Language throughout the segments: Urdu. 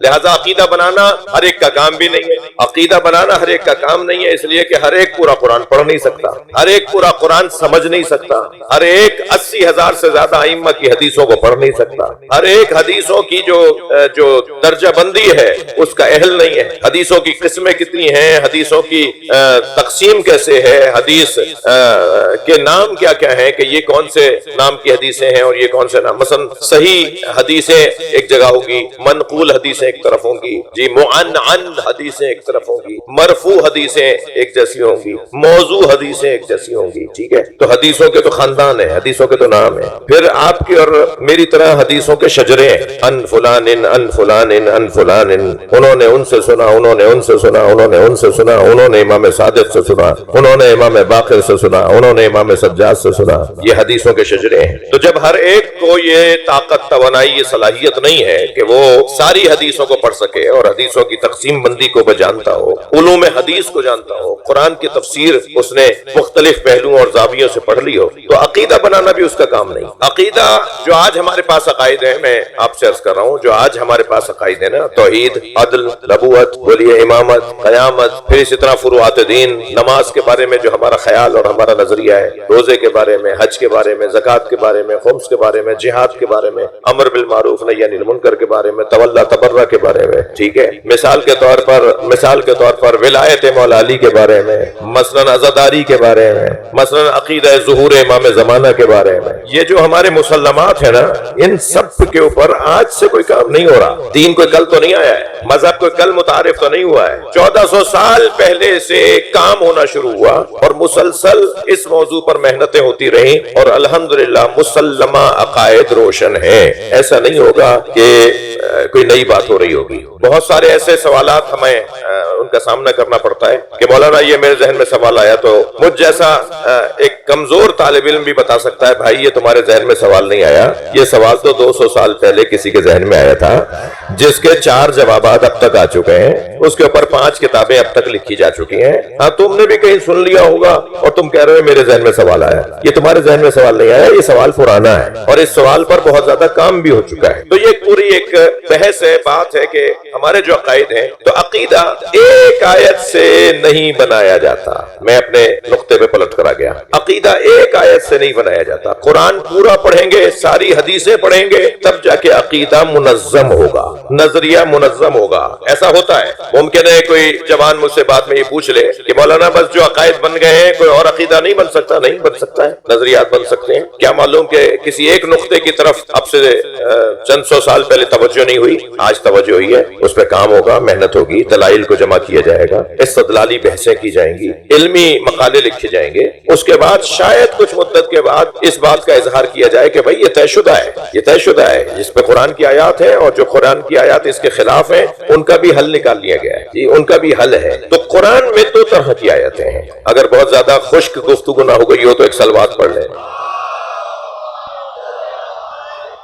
لہذا عقیدہ بنانا ہر ایک کا کام بھی نہیں ہے، عقیدہ بنانا ہر ایک کا کام نہیں ہے، اس لیے کہ ہر ایک پورا قرآن پڑھ نہیں سکتا، ہر ایک پورا قرآن سمجھ نہیں سکتا، ہر ایک 80,000 سے زیادہ ائمہ کی حدیثوں کو پڑھ نہیں سکتا، ہر ایک حدیثوں کی جو درجہ بندی ہے اس کا اہل نہیں ہے، حدیثوں کی قسمیں کتنی ہیں، حدیثوں کی تقسیم کیسے ہے، حدیث کے نام کیا کیا ہیں کہ یہ کون سے نام کی حدیثیں ہیں اور یہ کون سے نام، مثلا صحیح حدیثیں ایک جگہ ہوگی، منقول حدیثیں ایک طرف ہوں گی، جی معنعن حدیثیں ایک طرف ہوں گی، مرفوع حدیثیں ایک جیسی ہوں گی، موضوع حدیثیں ایک جیسی ہوں گی، ٹھیک ہے؟ تو حدیثوں کے تو خاندان ہیں، حدیثوں کے تو نام ہیں، پھر آپ کی اور میری طرح حدیثوں کے شجرے ہیں، ان فلان ان فلان ان فلان، انہوں نے ان سے سنا، انہوں نے ان سے سنا، انہوں نے ان سے سنا، انہوں نے امام صادق سے سنا، انہوں نے امام باقر سے سنا، انہوں نے امام سجاد سے سنا، یہ حدیثوں کے شجرے ہیں۔ تو جب ہر ایک کو یہ طاقت، توانائی، یہ صلاحیت نہیں ہے کہ وہ ساری حدیثوں کو پڑھ سکے اور حدیثوں کی تقسیم بندی کو جانتا ہو، علوم حدیث کو جانتا ہو، قرآن کی تفسیر اس نے مختلف پہلوؤں اور زاویوں سے پڑھ لی ہو، تو عقیدہ بنانا بھی اس کا کام نہیں۔ عقیدہ جو آج ہمارے پاس عقائد ہیں، میں آپ سے عرض کر رہا ہوں، جو آج ہمارے پاس عقائد ہیں نا، توحید، عدل، نبوت، بولیے امامت، قیامت، پھر اسی طرح فروعات دین، نماز کے بارے میں جو ہمارا خیال اور ہمارا نظریہ ہے، روزے کے بارے میں، حج کے بارے میں، زکوٰۃ کے بارے میں، خمس کے بارے میں، جہاد کے بارے میں، امر بالمعروف نہی عن المنکر کے بارے میں، تولی تبرع کے بارے میں، ٹھیک ہے؟ مثال کے طور پر ولایت مولا علی کے بارے میں، مثلا عزاداری کے بارے میں، مثلا عقیدہ ظہور امام زمانہ کے بارے میں، یہ جو ہمارے مسلمات ہیں نا، ان سب کے اوپر آج سے کوئی کام نہیں ہو رہا۔ دین کوئی کل تو نہیں آیا ہے، مذہب کوئی کل متعارف تو نہیں ہوا ہے، 1400 سال پہلے سے کام ہونا شروع ہوا اور مسلسل اس موضوع پر محنتیں ہوتی رہیں اور الحمدللہ مسلمہ عقائد روشن ہیں۔ ایسا نہیں ہوگا کہ کوئی نئی بات ہو رہی ہوگی۔ بہت سارے ایسے سوالات ہمیں ان کا سامنا کرنا پڑتا ہے کہ مولانا یہ میرے ذہن میں سوال آیا، تو مجھ جیسا ایک کمزور طالب علم بھی بتا سکتا ہے بھائی یہ تمہارے ذہن میں سوال نہیں آیا، یہ سوال تو 200 سال پہلے کسی کے ذہن میں آیا تھا، جس کے 4 جوابات اب تک آ چکے ہیں، اس کے اوپر 5 کتابیں اب تک لکھی جا چکی ہیں، ہاں تم نے بھی کہیں سن لیا ہوگا اور تم کہہ رہے ہو میرے ذہن میں سوال آیا۔ یہ تمہارے ذہن میں سوال نہیں آیا، یہ سوال پرانا ہے اور اس سوال پر بہت زیادہ کام بھی ہو چکا ہے۔ تو یہ پوری ایک بحث ہے، بات ہے کہ ہمارے جو عقائد ہیں، تو عقیدہ ایک آیت سے نہیں بنایا جاتا۔ میں اپنے نقطے پہ پلٹ کر آ گیا، عقیدہ ایک آیت سے نہیں بنایا جاتا۔ قرآن پورا پڑھیں گے، ساری حدیثیں پڑھیں گے، تب جا کے عقیدہ منظم ہوگا، نظریہ منظم ہوگا۔ ایسا ہوتا ہے، ممکن ہے کوئی جوان مجھ سے بعد میں یہ پوچھ لے کہ مولانا بس جو عقائد بن گئے ہیں کوئی اور عقیدہ نہیں بن سکتا؟ نہیں بن سکتا ہے، نظریات بن سکتے ہیں۔ کیا معلوم کہ کسی ایک نقطے کی طرف اب سے چند سو سال پہلے توجہ نہیں ہوئی، آج توجہ ہوئی ہے، اس پہ کام ہوگا، محنت ہوگی، دلائل کو جمع کیا جائے گا، استدلالی بحثیں کی جائیں گی، علمی مقالے لکھے جائیں گے، اس کے بعد شاید کچھ مدت کے بعد اس بات کا اظہار کیا جائے کہ بھئی یہ طے شدہ ہے، یہ طے شدہ ہے، جس پہ قرآن کی آیات ہیں اور جو قرآن کی آیات اس کے خلاف ہیں ان کا بھی حل نکال لیا گیا ہے، جی ان کا بھی حل ہے۔ تو قرآن میں 2 طرح کی آیتیں ہیں، اگر بہت زیادہ خشک گفتگو نہ ہو گئی ہو تو ایک سلوات پڑھ لیں۔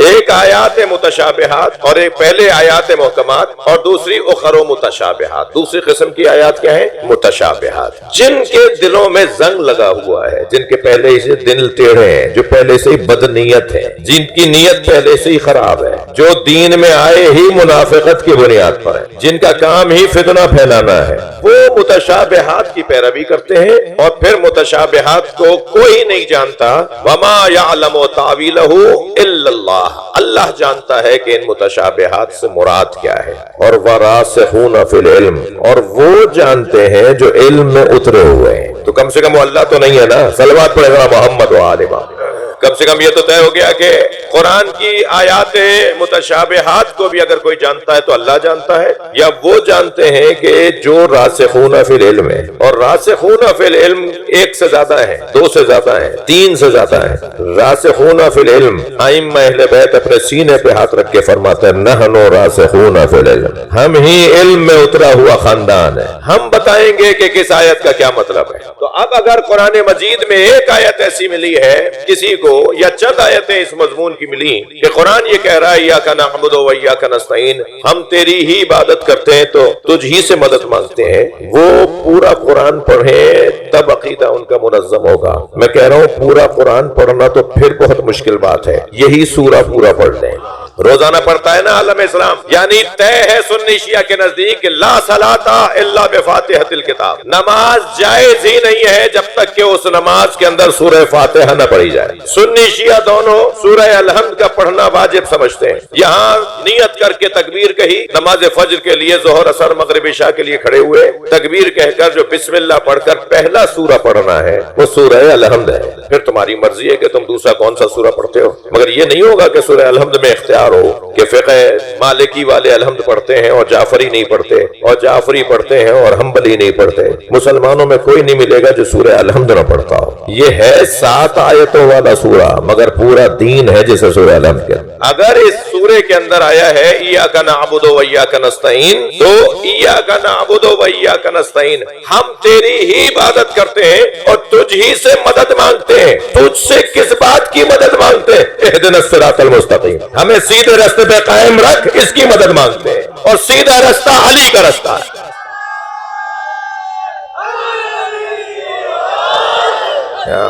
ایک آیات متشابہات اور ایک پہلے آیات محکمات اور دوسری اخر متشابہات۔ دوسری قسم کی آیات کیا ہیں؟ متشابہات، جن کے دلوں میں زنگ لگا ہوا ہے، جن کے پہلے سے دل ٹیڑھے ہیں، جو پہلے سے ہی بدنیت ہے، جن کی نیت پہلے سے ہی خراب ہے، جو دین میں آئے ہی منافقت کی بنیاد پر ہے، جن کا کام ہی فتنہ پھیلانا ہے، وہ متشابہات کی پیروی کرتے ہیں اور پھر متشابہات کو کوئی نہیں جانتا۔ وما يعلم تاویلہ الا اللہ، اللہ جانتا ہے کہ ان متشابہات سے مراد کیا ہے۔ اور وَرَاسِخُونَ فِي الْعِلْمِ، اور وہ جانتے ہیں جو علم میں اترے ہوئے ہیں۔ تو کم سے کم وہ اللہ تو نہیں ہے نا، صلوات پڑھے گا محمد و آل محمد۔ کم سے کم یہ تو طے ہو گیا کہ قرآن کی آیات متشابہات کو بھی اگر کوئی جانتا ہے تو اللہ جانتا ہے، یا وہ جانتے ہیں کہ جو راسخون فی العلم ہے، اور راسخون فی العلم 1 سے زیادہ ہے، 2 سے زیادہ ہے، 3 سے زیادہ ہے۔ راسخون فی العلم، ائمہ اہل بیت اپنے سینے پہ ہاتھ رکھ کے فرماتے ہیں نحن راسخون فی العلم، ہم ہی علم میں اترا ہوا خاندان ہے، ہم بتائیں گے کہ کس آیت کا کیا مطلب ہے۔ تو اب اگر قرآن مجید میں ایک آیت ایسی ملی ہے کسی کو، یا چند آیتیں اس مضمون کی ملی کہ قرآن یہ کہہ رہا ہے ایاک نعبد و ایاک نستعین، ہم تیری ہی عبادت کرتے ہیں تو تجھ ہی سے مدد مانگتے ہیں، وہ پورا قرآن پڑھیں تب عقیدہ ان کا منظم ہوگا۔ میں کہہ رہا ہوں پورا قرآن پڑھنا تو پھر بہت مشکل بات ہے، یہی سورہ پورا پڑھ لیں، روزانہ پڑھتا ہے نا عالم اسلام. یعنی طے ہے سنی شیعہ کے نزدیک کہ لا صلاۃ الا بفاتحۃ الکتاب، نماز جائز ہی نہیں ہے جب تک کہ اس نماز کے اندر سورہ فاتحہ نہ پڑھی جائے. سنی شیعہ دونوں سورہ الحمد کا پڑھنا واجب سمجھتے ہیں. یہاں نیت کر کے تکبیر کہی، نماز فجر کے لیے ظہر اثر مغرب عشاء کے لیے کھڑے ہوئے، تکبیر کہہ کر جو بسم اللہ پڑھ کر پہلا سورہ پڑھنا ہے وہ سورہ الحمد ہے. پھر تمہاری مرضی ہے کہ تم دوسرا کون سا سورہ پڑھتے ہو، مگر یہ نہیں ہوگا کہ سورہ الحمد میں اختیار ہو کہ فقہ مالکی والے الحمد پڑھتے ہیں اور جعفری نہیں پڑھتے، اور جعفری پڑھتے ہیں اور حنبلی نہیں پڑھتے. مسلمانوں میں کوئی نہیں ملے گا جو سورہ الحمد نہ پڑھتا ہو. یہ ہے 7 آیتوں والا سورہ، مگر پورا دین ہے جسے سورہ الحمد کہتے ہیں. اگر اس سورے کے اندر آیا ہے ایاک نعبد و ایاک نستعین، تو ایاک نعبد و ایاک نستعین، ہم تیری ہی عبادت کرتے ہیں اور تجھ ہی سے مدد مانگتے ہیں. تجھ سے کس بات کی مدد مانگتے ہیں؟ اہدنا الصراط المستقیم، ہمیں سیدھے راستے پہ قائم رکھ، اس کی مدد مانگتے ہیں. اور سیدھا راستہ علی کا راستہ ہے.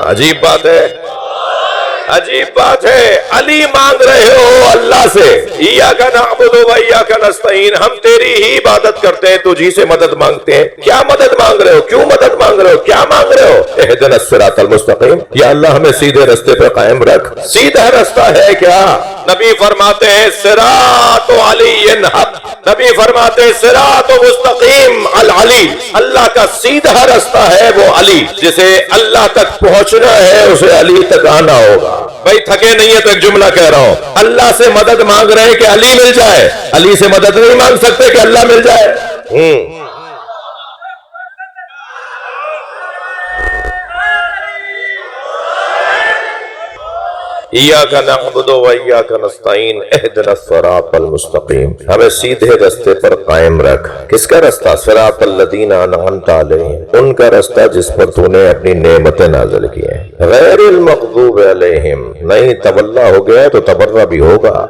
عجیب بات ہے، عجیب بات ہے. علی مانگ رہے ہو اللہ سے، ایاک نعبد و ایاک نستعین، ہم تیری ہی عبادت کرتے ہیں، تجھی سے مدد مانگتے ہیں. کیا مدد مانگ رہے ہو؟ کیوں مدد مانگ رہے ہو؟ کیا مانگ رہے ہو؟ اہدنا الصراط المستقیم، یا اللہ ہمیں سیدھے راستے پہ قائم رکھ. سیدھا راستہ ہے کیا؟ نبی فرماتے ہیں صراط علی حق، نبی فرماتے ہیں صراط مستقیم العلی، اللہ کا سیدھا راستہ ہے وہ علی. جسے اللہ تک پہنچنا ہے اسے علی تک آنا ہوگا. بھائی تھکے نہیں ہے تو ایک جملہ کہہ رہا ہوں، اللہ سے مدد مانگ رہے ہیں کہ علی مل جائے، علی سے مدد نہیں مانگ سکتے کہ اللہ مل جائے. ایاک نعبد و ایاک نستعین اہدنا الصراط المستقیم، ہمیں سیدھے راستے پر قائم رکھ. کس کا راستہ؟ صراط الذین انعمت علیہم، ان کا راستہ جس پر تو نے اپنی نعمتیں نازل کی ہیں. غیر المغضوب علیہم، نہیں تولا ہو گیا تو تبرہ بھی ہوگا.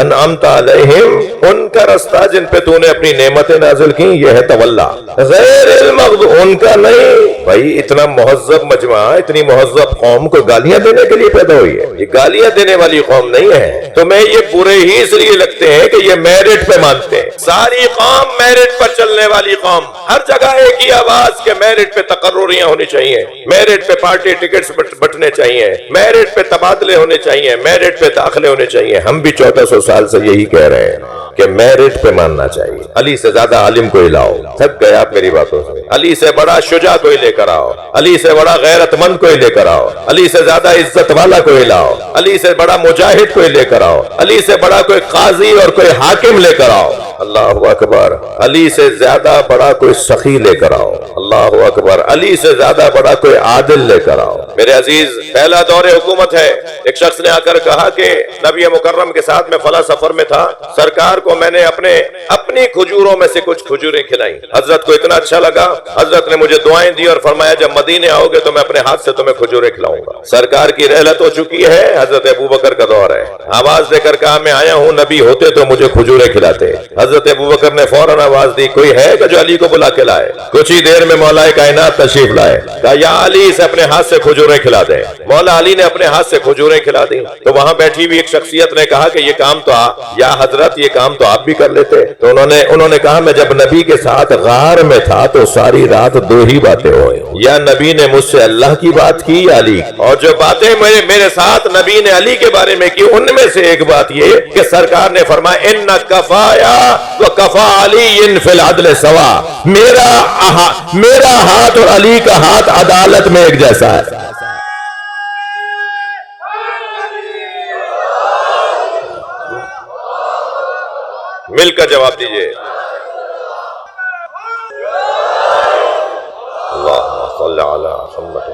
انعمت علیہم، ان کا راستہ جن پہ تو نے اپنی نعمتیں نازل کی، یہ ہے تولا. غیر المغضوب، ان کا نہیں. بھائی اتنا مہذب مجمع، اتنی مہذب قوم کو گالیاں دینے کے لیے پیدا ہوئی ہے؟ یہ گالیاں دینے والی قوم نہیں ہے. تمہیں یہ برے ہی اس لیے لگتے ہیں کہ یہ میرٹ پہ مانتے ہیں. ساری قوم میرٹ پر چلنے والی قوم، ہر جگہ ایک ہی آواز کہ میرٹ پہ تقرریاں ہونی چاہیے، میرٹ پہ پارٹی ٹکٹس بٹنے چاہیے، میرٹ پہ تبادلے ہونے چاہیے، میرٹ پہ داخلے ہونے چاہیے. ہم بھی 1400 سال سے یہی کہہ رہے ہیں کہ میرٹ پہ ماننا چاہیے. علی سے زیادہ عالم کوئی لاؤ. تھک گئے آپ میری باتوں سے. علی سے بڑا شجاع کوئی لے کر آؤ، علی سے بڑا غیرت مند کوئی لے کر آؤ، علی سے زیادہ عزت والا کوئی لاؤ، علی سے بڑا مجاہد کوئی لے کر آؤ، علی سے بڑا کوئی قاضی اور کوئی حاکم لے کر آؤ. اللہ اکبر. علی سے زیادہ بڑا کوئی سخی لے کر آؤ. اللہ اکبر. علی سے زیادہ بڑا کوئی عادل لے کر آؤ. میرے عزیز، پہلا دور حکومت ہے. ایک شخص نے آ کر کہا کہ نبی مکرم کے ساتھ میں فلاں سفر میں تھا، سرکار کو میں نے اپنی کھجوروں میں سے کچھ کھجوریں کھلائیں. حضرت کو اتنا اچھا لگا، حضرت نے مجھے دعائیں دی اور فرمایا جب مدینے آؤ گے تو میں اپنے ہاتھ سے تمہیں کھجوریں کھلاؤں گا. سرکار کی رحلت ہو چکی ہے، حضرت ابوبکر کا دور ہے. آواز دے کر کہا میں آیا ہوں، نبی ہوتے تو مجھے کھجوریں کھلاتے. حضرت ابوبکر نے فوراً آواز دی کوئی ہے کہ جو علی کو بلا کے لائے. کچھ ہی دیر میں مولا کائنات تشریف لائے. کہا یا علی سے اپنے ہاتھ سے کھجوریں کھلا دے. مولا علی نے اپنے ہاتھ سے کھجوریں کھلا دی. تو وہاں بیٹھی ہوئی ایک شخصیت نے کہا کہ یہ کام تو یا حضرت یہ کام تو آپ بھی کر لیتے. تو انہوں نے کہا میں جب نبی کے ساتھ غار میں تھا تو ساری رات 2 ہی باتیں ہوئی، یا نبی نے مجھ سے اللہ کی بات کی یا علی. اور جو باتیں میرے ساتھ نبی نے علی کے بارے میں کی، ان میں سے ایک بات یہ کہ سرکار نے فرمایا ان کفایا وکفا علی فی العدل سوا، میرا ہاتھ اور علی کا ہاتھ عدالت میں ایک جیسا ہے. مل کر جواب دیجئے. اللہم صلی علی محمد.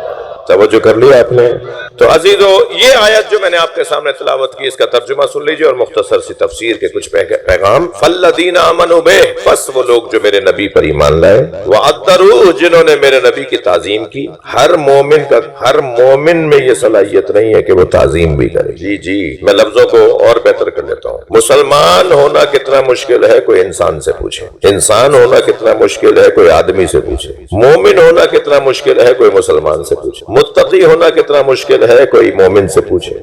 توجہ کر لیا آپ نے؟ تو عزیزو، یہ آیت جو میں نے آپ کے سامنے تلاوت کی، اس کا ترجمہ سن لیجئے اور مختصر سی تفسیر کے کچھ پیغام. فالذین آمنوا بہ، پس وہ لوگ جو میرے نبی پر ایمان لائے، وعذروہ، جنہوں نے میرے نبی کی تعظیم کی. ہر مومن میں یہ صلاحیت نہیں ہے کہ وہ تعظیم بھی کرے. جی میں لفظوں کو اور بہتر کر لیتا ہوں. کرتا ہوں. مسلمان ہونا کتنا مشکل ہے کوئی انسان سے پوچھے, انسان ہونا کتنا مشکل ہے کوئی آدمی سے پوچھے, مومن ہونا کتنا مشکل ہے کوئی مسلمان سے پوچھے, متقی ہونا کتنا مشکل ہے کوئی مومن سے پوچھے,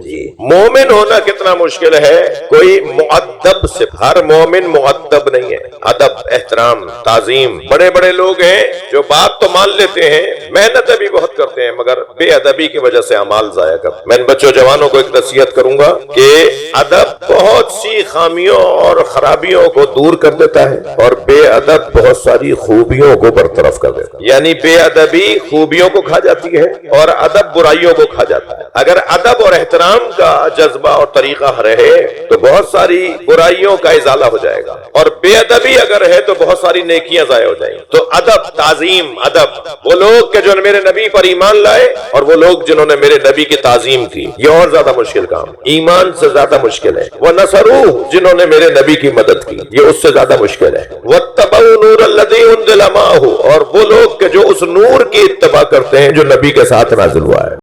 مومن ہونا کتنا مشکل ہے کوئی مؤدب سے. ہر مومن مؤدب نہیں ہے. ادب, احترام, تعظیم. بڑے بڑے لوگ ہیں جو بات تو مان لیتے ہیں, محنت بھی بہت کرتے ہیں, مگر بے ادبی کی وجہ سے اعمال ضائع کرتے ہیں. میں ان بچوں جوانوں کو ایک نصیحت کروں گا کہ ادب بہت سی خامیوں اور خرابیوں کو دور کر دیتا ہے, اور بے ادب بہت ساری خوبیوں کو برطرف کر دیتا ہے. یعنی بے ادبی خوبیوں کو کھا جاتی ہے اور ادب برائیوں کو کھا جاتا ہے. اگر ادب اور احترام کا جذبہ اور طریقہ رہے تو بہت ساری برائیوں کا ازالہ ہو جائے گا, اور بے ادبی اگر ہے تو بہت ساری نیکیاں ضائع ہو جائیں گی. تو ادب, تعظیم, ادب. وہ لوگ کہ جو میرے نبی پر ایمان لائے اور وہ لوگ جنہوں نے میرے نبی کی تعظیم کی, یہ اور زیادہ مشکل کام, ایمان سے زیادہ مشکل ہے. وہ نصروہ, جنہوں نے میرے نبی کی مدد کی, یہ اس سے زیادہ مشکل ہے. واتبعوا نور الذی انزل معہ, اور وہ لوگ کہ جو اس نور کی اتباع کرتے ہیں جو نبی کے ساتھ نازل ہوا ہے.